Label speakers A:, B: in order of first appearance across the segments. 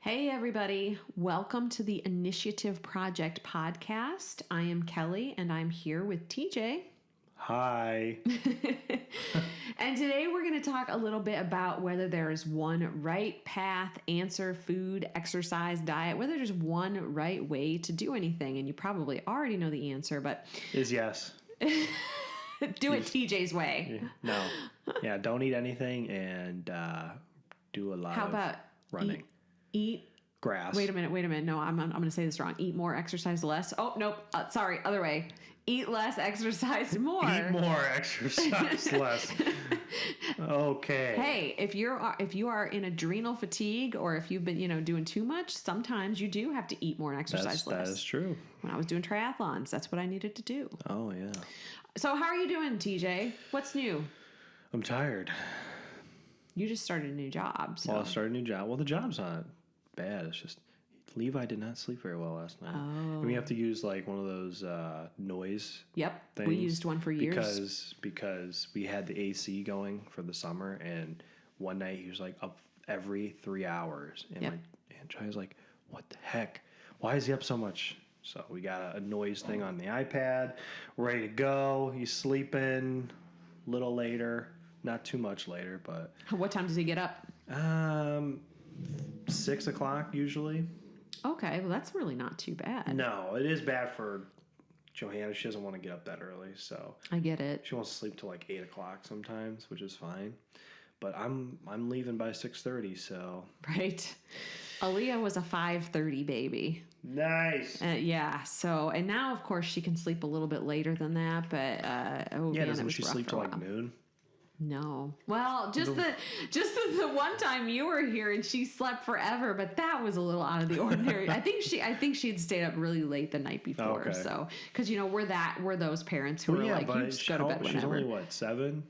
A: Hey, everybody. Welcome to the Initiative Project podcast. I am Kelly, and I'm here with TJ.
B: Hi.
A: And today we're going to talk a little bit about whether there is one right path, answer, food, exercise, diet, whether there's one right way to do anything. And you probably already know the answer, but...
B: Is yes.
A: Do it TJ's way.
B: No. Yeah, don't eat anything and do a lot
A: How
B: of
A: about
B: running.
A: Eat
B: grass.
A: Wait a minute. No, I'm going to say this wrong. Eat more, exercise less. Oh, nope. Sorry. Other way. Eat less, exercise more.
B: Eat more, exercise less. Okay.
A: Hey, if you are in adrenal fatigue or if you've been, doing too much, sometimes you do have to eat more and exercise less.
B: That is true.
A: When I was doing triathlons, that's what I needed to do.
B: Oh, yeah.
A: So how are you doing, TJ? What's new?
B: I'm tired.
A: You just started a new job. So.
B: Well, I started a new job. Well, the job's not bad. It's just Levi did not sleep very well last night.
A: Oh.
B: And we have to use like one of those noise
A: Yep.
B: things.
A: We used one for years.
B: Because we had the AC going for the summer, and one night he was like up every 3 hours. And and Charlie's like, what the heck? Why is he up so much? So we got a noise thing on the iPad, ready to go. He's sleeping a little later, not too much later, but
A: What time does he get up?
B: 6 o'clock usually.
A: Okay, well that's really not too bad.
B: No, it is bad for Johanna. She doesn't want to get up that early, so
A: I get it.
B: she wants to sleep till like 8 o'clock sometimes, which is fine. But I'm leaving by 6:30, so
A: Right. Aaliyah was a 5:30 baby.
B: nice.
A: Yeah. So, and now of course she can sleep a little bit later than that, but
B: Doesn't she sleep till like noon?
A: No. Well, just the one time you were here and she slept forever, but that was a little out of the ordinary. I think she had stayed up really late the night before.
B: Okay.
A: So, because we're those parents who are like, you just go to bed whenever.
B: She's only what, 7?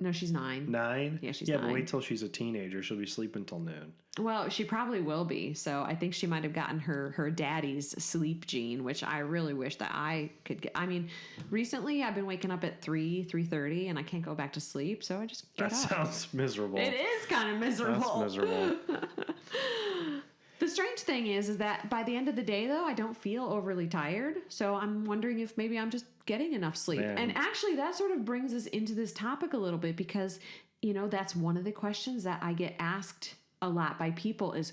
A: No, she's 9.
B: 9?
A: Yeah, she's
B: 9.
A: But
B: wait till she's a teenager. She'll be sleeping till noon.
A: Well, she probably will be. So I think she might have gotten her daddy's sleep gene, which I really wish that I could get. I mean, recently I've been waking up at 3:30, and I can't go back to sleep. So I just get up.
B: That sounds miserable.
A: It is kind of miserable.
B: That's miserable.
A: The strange thing is that by the end of the day, though, I don't feel overly tired. So I'm wondering if maybe I'm just getting enough sleep.
B: Man.
A: And actually, that sort of brings us into this topic a little bit because, that's one of the questions that I get asked a lot by people is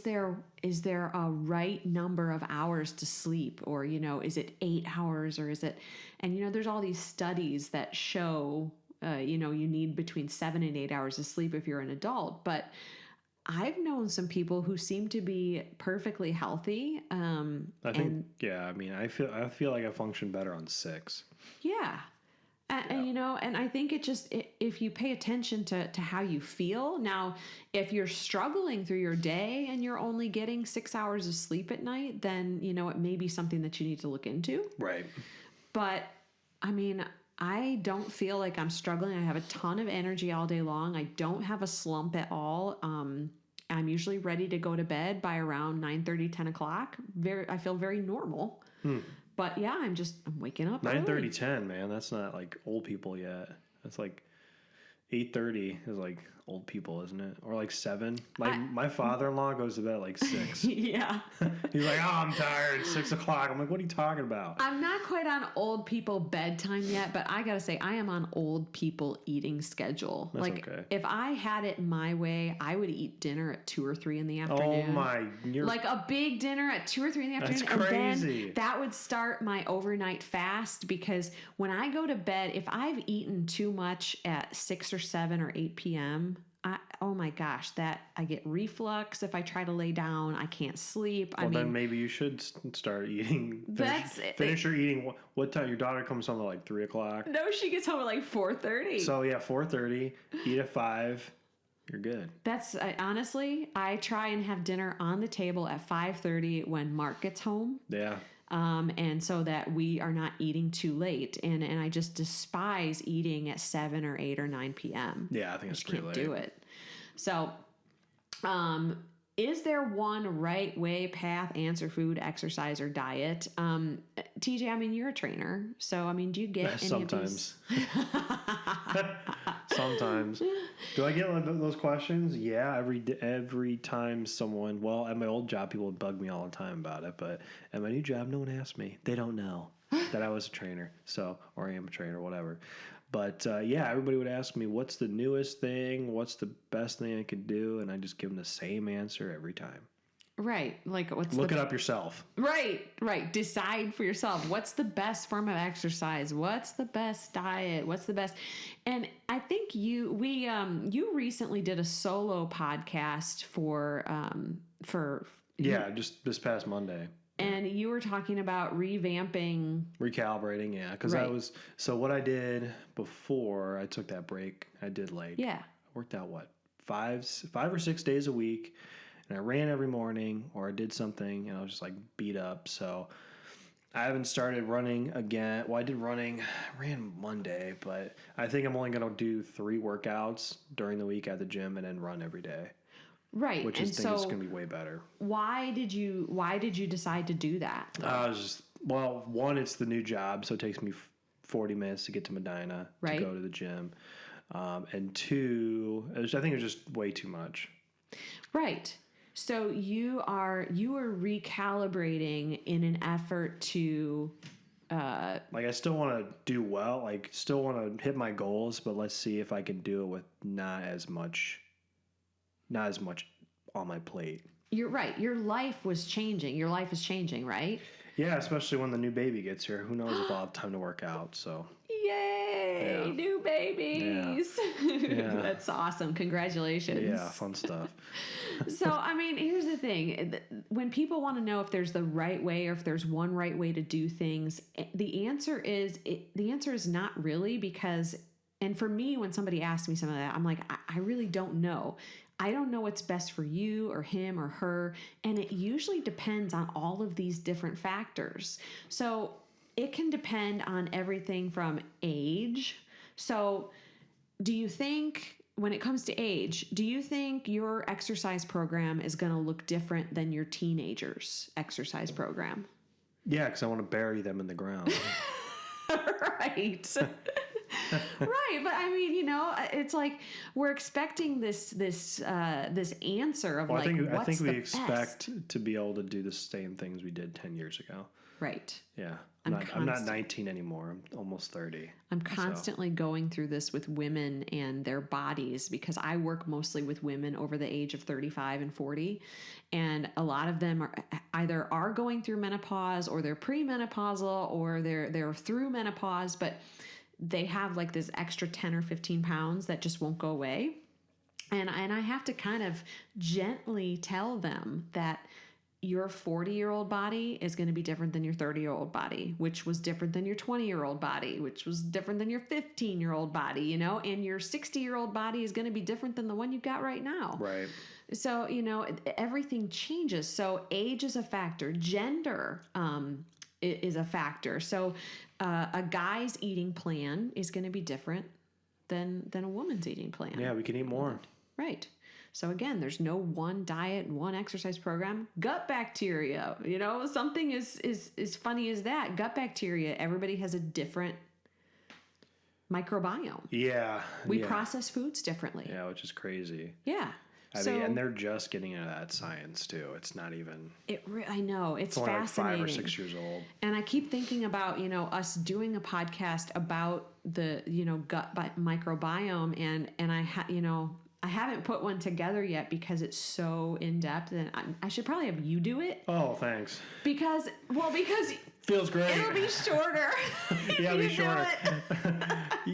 A: there a right number of hours to sleep? Or, is it 8 hours or is it, and, there's all these studies that show, you need between 7 and 8 hours of sleep if you're an adult. But I've known some people who seem to be perfectly healthy. I
B: feel like I function better on 6.
A: Yeah. And I think if you pay attention to how you feel. Now, if you're struggling through your day and you're only getting 6 hours of sleep at night, then, it may be something that you need to look into.
B: Right.
A: But I don't feel like I'm struggling. I have a ton of energy all day long. I don't have a slump at all. I'm usually ready to go to bed by around 9:30, 10 o'clock. I feel very normal. But yeah, I'm waking up
B: 9:30, 10, man. That's not like old people yet. That's like 8:30 is like old people, isn't it? Or like 7. Like my father-in-law goes to bed at like 6.
A: Yeah.
B: He's like, I'm tired. 6 o'clock. I'm like, what are you talking about?
A: I'm not quite on old people bedtime yet, but I gotta say I am on old people eating schedule.
B: That's
A: like
B: okay.
A: If I had it my way, I would eat dinner at 2 or 3 in the afternoon.
B: Oh my!
A: Like a big dinner at 2 or 3 in the afternoon.
B: That's crazy.
A: And then that would start my overnight fast because when I go to bed, if I've eaten too much at 6 or 7 or 8 p.m., oh my gosh, I get reflux. If I try to lay down, I can't sleep.
B: Well, then maybe you should start eating. Finish your eating. What time? Your daughter comes home at like 3 o'clock?
A: No, she gets home at like 4:30.
B: So yeah, 4:30. Eat at 5. You're good.
A: Honestly, I try and have dinner on the table at 5:30 when Mark gets home.
B: Yeah.
A: And so that we are not eating too late. And I just despise eating at 7 or 8 or 9 p.m.
B: Yeah, I think it's pretty late.
A: Can't do it. So, is there one right way, path, answer, food, exercise, or diet? TJ, I mean, you're a trainer. So, I mean, do you get any
B: Sometimes.
A: of these?
B: Sometimes. Do I get those questions? Yeah, every time someone, well, at my old job, people would bug me all the time about it, but at my new job, no one asked me. They don't know that I was a trainer, or I am a trainer, whatever. But yeah, everybody would ask me, what's the newest thing? What's the best thing I could do? And I just give them the same answer every time.
A: Right. Like,
B: Look it up yourself.
A: Right. Decide for yourself. What's the best form of exercise? What's the best diet? What's the best? And I think you recently did a solo podcast for
B: Yeah, just this past Monday.
A: And you were talking about recalibrating,
B: yeah, because
A: right.
B: So what I did before I took that break, I did I worked out 5 or 6 days a week, and I ran every morning, or I did something, and I was just like beat up. So I haven't started running again. Well, I ran Monday, but I think I'm only gonna do 3 workouts during the week at the gym, and then run every day.
A: Right.
B: Which I think is going to be way better.
A: Why did you decide to do that?
B: One, it's the new job, so it takes me 40 minutes to get to Medina to go to the gym. And 2, I think it was just way too much.
A: Right. So you are recalibrating in an effort to
B: I still want to do well, still want to hit my goals, but let's see if I can do it with not as much on my plate.
A: You're right. Your life was changing. Your life is changing, right?
B: Yeah, especially when the new baby gets here. Who knows if I'll have time to work out, so.
A: Yay! Yeah. New babies! Yeah. That's awesome. Congratulations.
B: Yeah, fun stuff.
A: So, I mean, here's the thing. When people want to know if there's the right way or if there's one right way to do things, the answer is not really, because, and for me, when somebody asks me some of that, I'm like, I really don't know. I don't know what's best for you or him or her. And it usually depends on all of these different factors. So it can depend on everything from age. So do you think, when it comes to age, do you think your exercise program is going to look different than your teenager's exercise program?
B: Yeah, because I want to bury them in the ground.
A: Right. Right, but I mean, it's like we're expecting this answer of what's the best.
B: I think we expect to be able to do the same things we did 10 years ago.
A: Right.
B: Yeah. I'm not 19 anymore. I'm almost 30.
A: I'm constantly going through this with women and their bodies, because I work mostly with women over the age of 35 and 40. And a lot of them are going through menopause, or they're premenopausal, or they're through menopause, but they have like this extra 10 or 15 pounds that just won't go away. And I have to kind of gently tell them that your 40-year-old body is going to be different than your 30-year-old body, which was different than your 20-year-old body, which was different than your 15-year-old body, and your 60-year-old body is going to be different than the one you've got right now.
B: Right.
A: So, everything changes. So age is a factor. Gender is a factor. So a guy's eating plan is going to be different than a woman's eating plan.
B: Yeah, we can eat more.
A: Right. So again, there's no one diet, one exercise program. Gut bacteria, something as funny as that. Gut bacteria, everybody has a different microbiome.
B: Yeah.
A: We process foods differently.
B: Yeah, which is crazy.
A: Yeah.
B: I mean, and they're just getting into that science too. It's not even.
A: I know, it's
B: only
A: fascinating.
B: Like 5 or 6 years old.
A: And I keep thinking about us doing a podcast about the gut microbiome, and I haven't put one together yet because it's so in depth, and I should probably have you do it.
B: Oh, thanks.
A: Because
B: feels great.
A: It'll be shorter.
B: Yeah, it'll be shorter.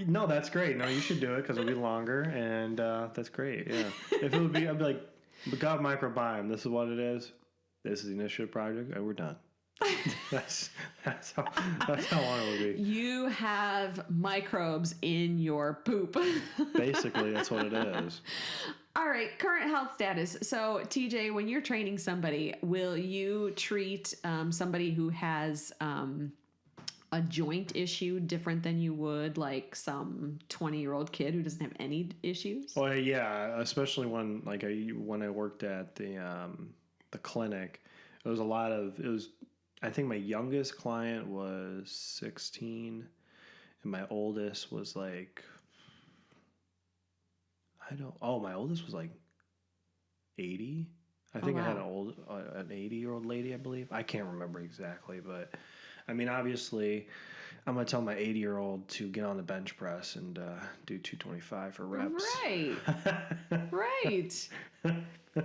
B: No, that's great. No, you should do it because it'll be longer, and that's great. Yeah. If it would be, I'd be like, gut microbiome. This is what it is. This is the initiative project, and we're done. That's how long it would be.
A: You have microbes in your poop.
B: Basically, that's what it is.
A: All right, current health status. So, TJ, when you're training somebody, will you treat somebody who has a joint issue different than you would like some 20-year-old kid who doesn't have any issues?
B: Well, yeah, especially when when I worked at the clinic, it was I think my youngest client was 16 and my oldest was like my oldest was like 80. I think I had an 80-year-old lady, I believe. I can't remember exactly, but I mean, obviously, I'm going to tell my 80-year-old to get on the bench press and do 225 for reps.
A: Right. Right.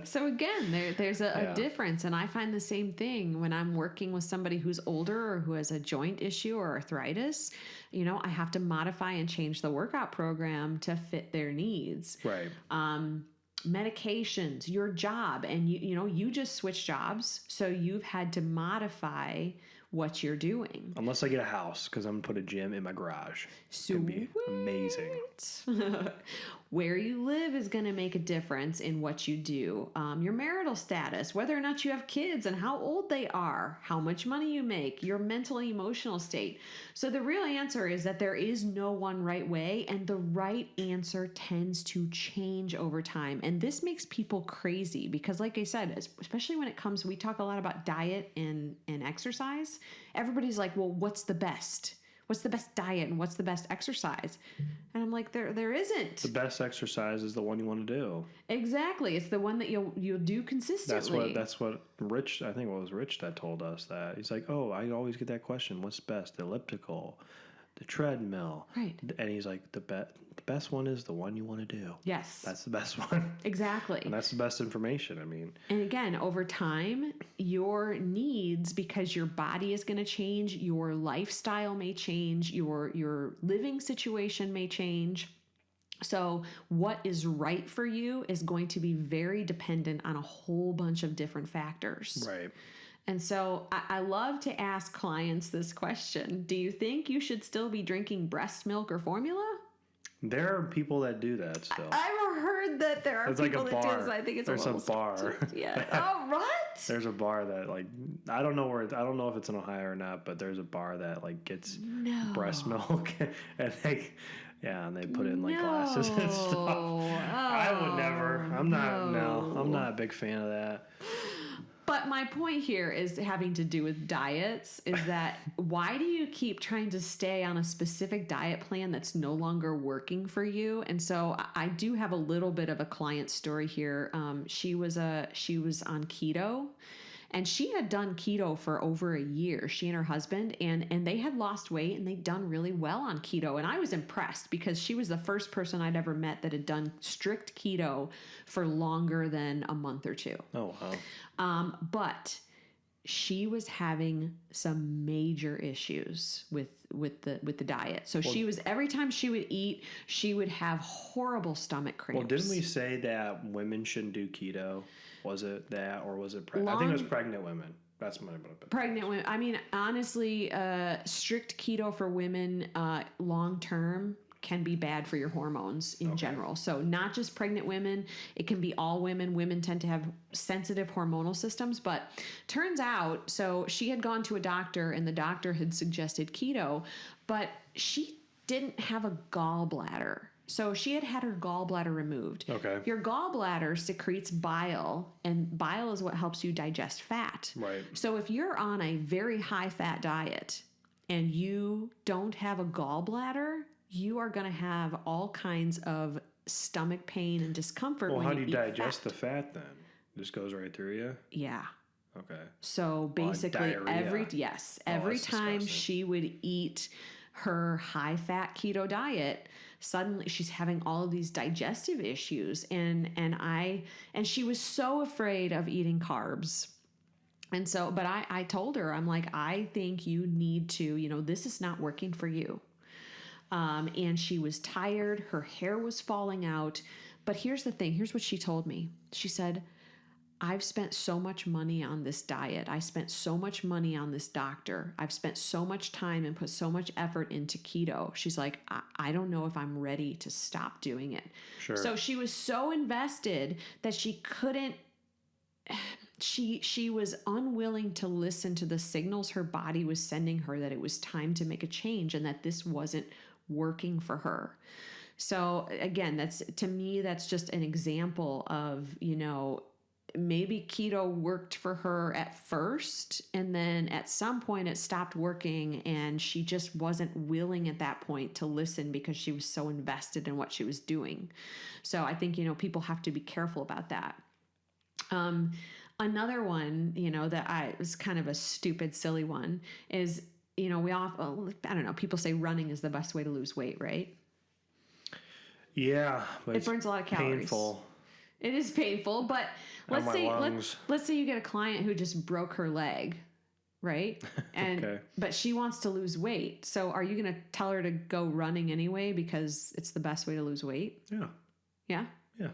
A: So again, there's a difference. And I find the same thing when I'm working with somebody who's older or who has a joint issue or arthritis. I have to modify and change the workout program to fit their needs.
B: Right.
A: Medications, your job, and you just switched jobs, so you've had to modify what you're doing.
B: Unless I get a house, because I'm going to put a gym in my garage. It's going to be amazing.
A: Where you live is going to make a difference in what you do. Your marital status, whether or not you have kids and how old they are, how much money you make, your mental and emotional state. So the real answer is that there is no one right way, and the right answer tends to change over time. And this makes people crazy because, like I said, especially when it comes, we talk a lot about diet and exercise. Everybody's like, well, what's the best? What's the best diet and what's the best exercise? And I'm like, there isn't.
B: The best exercise is the one you want to do.
A: Exactly. It's the one that you'll do consistently.
B: That's what Rich, I think it was Rich that told us that. He's like, oh, I always get that question. What's best? The elliptical, the treadmill.
A: Right.
B: And he's like, the best one is the one you want to do.
A: Yes.
B: That's the best one.
A: Exactly.
B: And that's the best information. I mean.
A: And again, over time, your needs, because your body is going to change, your lifestyle may change, your living situation may change. So what is right for you is going to be very dependent on a whole bunch of different factors.
B: Right.
A: And so I love to ask clients this question. Do you think you should still be drinking breast milk or formula?
B: There are people that do that still.
A: I've heard that there are people that do this. I think it's
B: There's a bar.
A: Yeah. Oh, what?
B: There's a bar that I don't know if it's in Ohio or not, but there's a bar that gets breast milk and they put it in glasses and stuff.
A: Oh,
B: I would never. I'm not a big fan of that.
A: But my point here is having to do with diets is that why do you keep trying to stay on a specific diet plan that's no longer working for you? And so I do have a little bit of a client story here. She was on keto, and she had done keto for over a year, she and her husband, and they had lost weight and they'd done really well on keto. And I was impressed because she was the first person I'd ever met that had done strict keto for longer than a month or two.
B: Oh, wow.
A: But she was having some major issues with the diet. So she was, every time she would eat, she would have horrible stomach cramps.
B: Well, didn't we say that women shouldn't do keto? Was it that, or was it I think it was pregnant women. That's my
A: pregnant women. I mean, honestly, strict keto for women long term can be bad for your hormones in general. So not just pregnant women, it can be all women. Women tend to have sensitive hormonal systems, but turns out, so she had gone to a doctor and the doctor had suggested keto, but she didn't have a gallbladder. So she had her gallbladder removed.
B: Okay.
A: Your gallbladder secretes bile, and bile is what helps you digest fat.
B: Right.
A: So if you're on a very high fat diet and you don't have a gallbladder, you are going to have all kinds of stomach pain and discomfort.
B: Well,
A: when
B: how do you digest
A: fat.
B: The fat then? Just goes right through you?
A: Yeah.
B: Okay.
A: So basically, every time
B: disgusting.
A: she would eat her high fat keto diet, suddenly she's having all of these digestive issues, and she was so afraid of eating carbs. And so, but I told her, I'm like, I think you need to, this is not working for you. And she was tired, her hair was falling out. But here's the thing, here's what she told me. She said, I've spent so much money on this diet. I spent so much money on this doctor. I've spent so much time and put so much effort into keto. She's like, I don't know if I'm ready to stop doing it.
B: Sure.
A: So she was so invested that she couldn't, she was unwilling to listen to the signals her body was sending her that it was time to make a change and that this wasn't working for her. So again, that's, to me, that's just an example of, maybe keto worked for her at first, and then at some point it stopped working, and she just wasn't willing at that point to listen because she was so invested in what she was doing. So I think, people have to be careful about that. Another one, that was kind of a stupid, silly one is, we often, I don't know, people say running is the best way to lose weight, right?
B: Yeah, but
A: it burns a lot of calories.
B: Painful.
A: It is painful, but let's say you get a client who just broke her leg, right? And okay. But she wants to lose weight. So are you going to tell her to go running anyway because it's the best way to lose weight?
B: Yeah.
A: Yeah?
B: Yeah.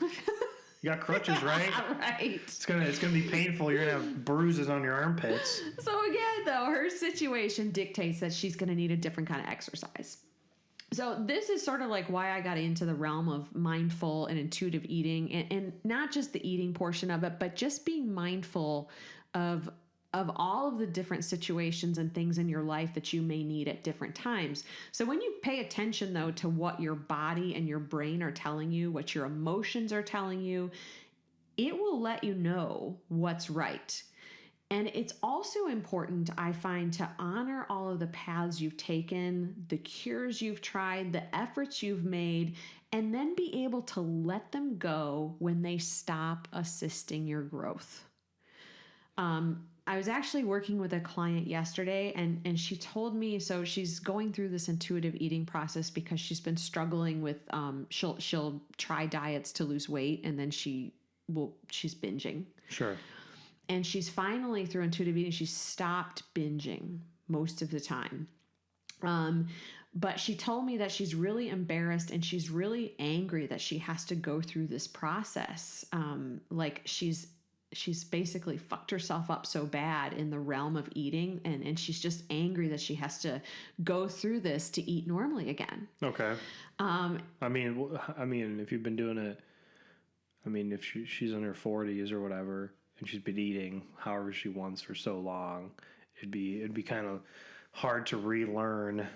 B: You got crutches, right?
A: Right.
B: It's gonna be painful. You're gonna have bruises on your armpits.
A: So again, though, her situation dictates that she's gonna need a different kind of exercise. So this is sort of like why I got into the realm of mindful and intuitive eating, and not just the eating portion of it, but just being mindful of all of the different situations and things in your life that you may need at different times. So when you pay attention, though, to what your body and your brain are telling you, what your emotions are telling you, it will let you know what's right. And it's also important, I find, to honor all of the paths you've taken, the cures you've tried, the efforts you've made, and then be able to let them go when they stop assisting your growth. I was actually working with a client yesterday, and she told me, so she's going through this intuitive eating process because she's been struggling with, she'll try diets to lose weight, and then she's binging.
B: Sure.
A: And she's finally, through intuitive eating, she stopped binging most of the time. But she told me that she's really embarrassed and she's really angry that she has to go through this process. Like she's basically fucked herself up so bad in the realm of eating, and she's just angry that she has to go through this to eat normally again.
B: Okay. I mean, if you've been doing it, if she's in her 40s or whatever, and she's been eating however she wants for so long, it'd be kind of hard to relearn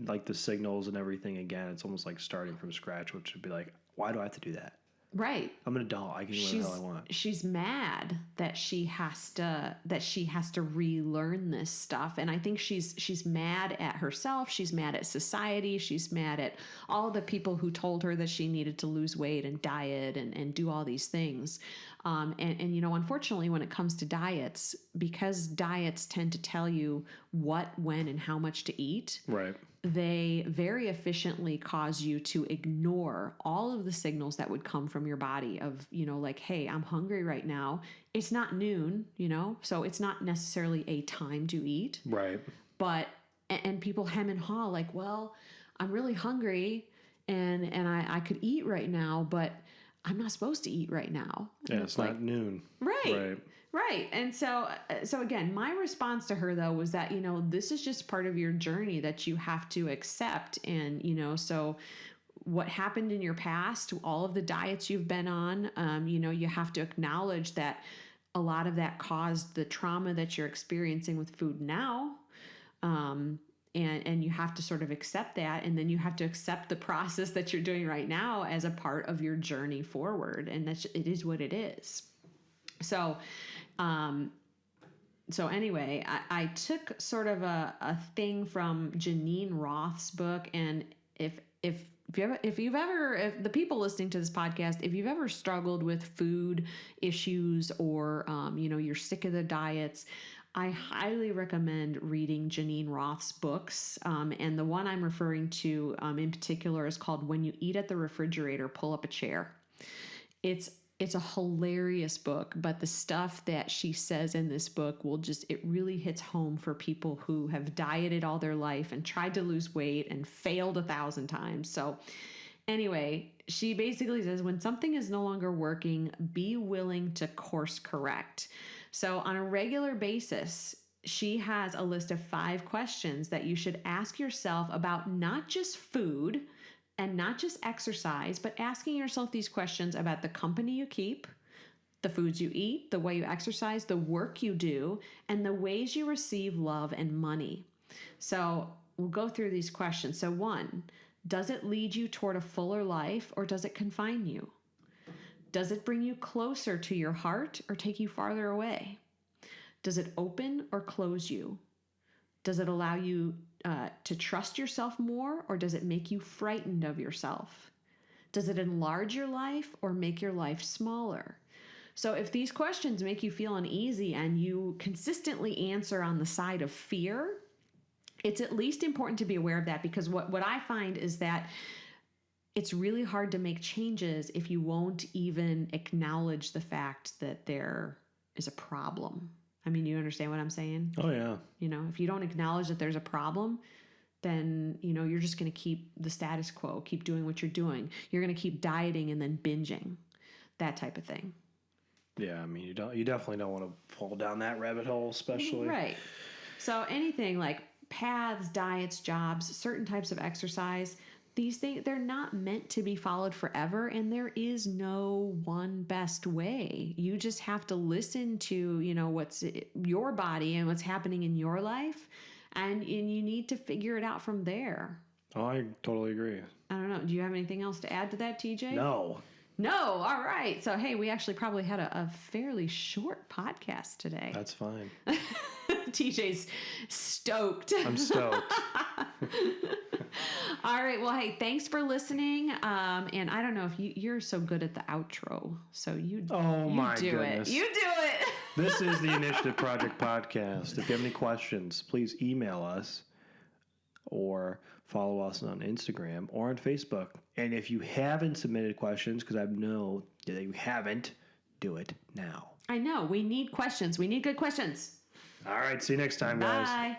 B: like the signals and everything again. It's almost like starting from scratch, which would be like, why do I have to do that?
A: Right.
B: I'm an adult. I can do whatever the hell I want.
A: She's mad that she has to relearn this stuff. And I think she's mad at herself. She's mad at society. She's mad at all the people who told her that she needed to lose weight and diet and do all these things. And unfortunately, when it comes to diets, because diets tend to tell you what, when, and how much to eat.
B: Right.
A: They very efficiently cause you to ignore all of the signals that would come from your body of, like, hey, I'm hungry right now. It's not noon, so it's not necessarily a time to eat.
B: Right.
A: But, and people hem and haw like, well, I'm really hungry and I could eat right now, but I'm not supposed to eat right now.
B: And it's like, not noon.
A: Right. Right. And so again, my response to her, though, was that, this is just part of your journey that you have to accept. And, so what happened in your past, all of the diets you've been on, you have to acknowledge that a lot of that caused the trauma that you're experiencing with food now. And you have to sort of accept that. And then you have to accept the process that you're doing right now as a part of your journey forward. And it is what it is. So anyway, I took sort of a thing from Janine Roth's book. And if the people listening to this podcast, if you've ever struggled with food issues or, you're sick of the diets, I highly recommend reading Janine Roth's books. And the one I'm referring to in particular is called When You Eat at the Refrigerator, Pull Up a Chair. It's a hilarious book, but the stuff that she says in this book it really hits home for people who have dieted all their life and tried to lose weight and failed 1,000 times. So anyway, she basically says, when something is no longer working, be willing to course correct. So on a regular basis, she has a list of 5 questions that you should ask yourself about not just food and not just exercise, but asking yourself these questions about the company you keep, the foods you eat, the way you exercise, the work you do, and the ways you receive love and money. So we'll go through these questions. So 1, does it lead you toward a fuller life or does it confine you? Does it bring you closer to your heart or take you farther away? Does it open or close you? Does it allow you to trust yourself more or does it make you frightened of yourself? Does it enlarge your life or make your life smaller? So if these questions make you feel uneasy and you consistently answer on the side of fear, it's at least important to be aware of that, because what I find is that it's really hard to make changes if you won't even acknowledge the fact that there is a problem. I mean, you understand what I'm saying?
B: Oh, yeah.
A: You know, if you don't acknowledge that there's a problem, then, you know, you're just going to keep the status quo, keep doing what you're doing. You're going to keep dieting and then binging, that type of thing.
B: Yeah, I mean, you definitely don't want to fall down that rabbit hole, especially.
A: Right. So anything like paths, diets, jobs, certain types of exercise, these things, they're not meant to be followed forever, and there is no one best way. You just have to listen to, you know, what's your body and what's happening in your life, and you need to figure it out from there.
B: Oh, I totally agree.
A: I don't know. Do you have anything else to add to that, TJ?
B: No.
A: All right. So, hey, we actually probably had a fairly short podcast today.
B: That's fine.
A: TJ's stoked.
B: I'm stoked.
A: All right. Well, hey, thanks for listening. And I don't know if you're so good at the outro. So you do
B: goodness.
A: it. You do it.
B: This is the Initiative Project Podcast. If you have any questions, please email us or follow us on Instagram or on Facebook. And if you haven't submitted questions, because I know that you haven't, do it now.
A: I know. We need questions. We need good questions.
B: All right. See you next time, guys.
A: Bye.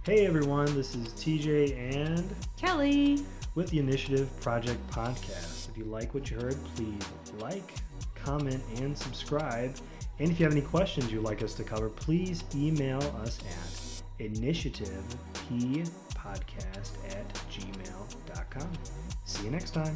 B: Hey, everyone. This is TJ and
A: Kelly
B: with the Initiative Project Podcast. If you like what you heard, please like, comment, and subscribe. And if you have any questions you'd like us to cover, please email us at initiativepodcast@gmail.com. See you next time.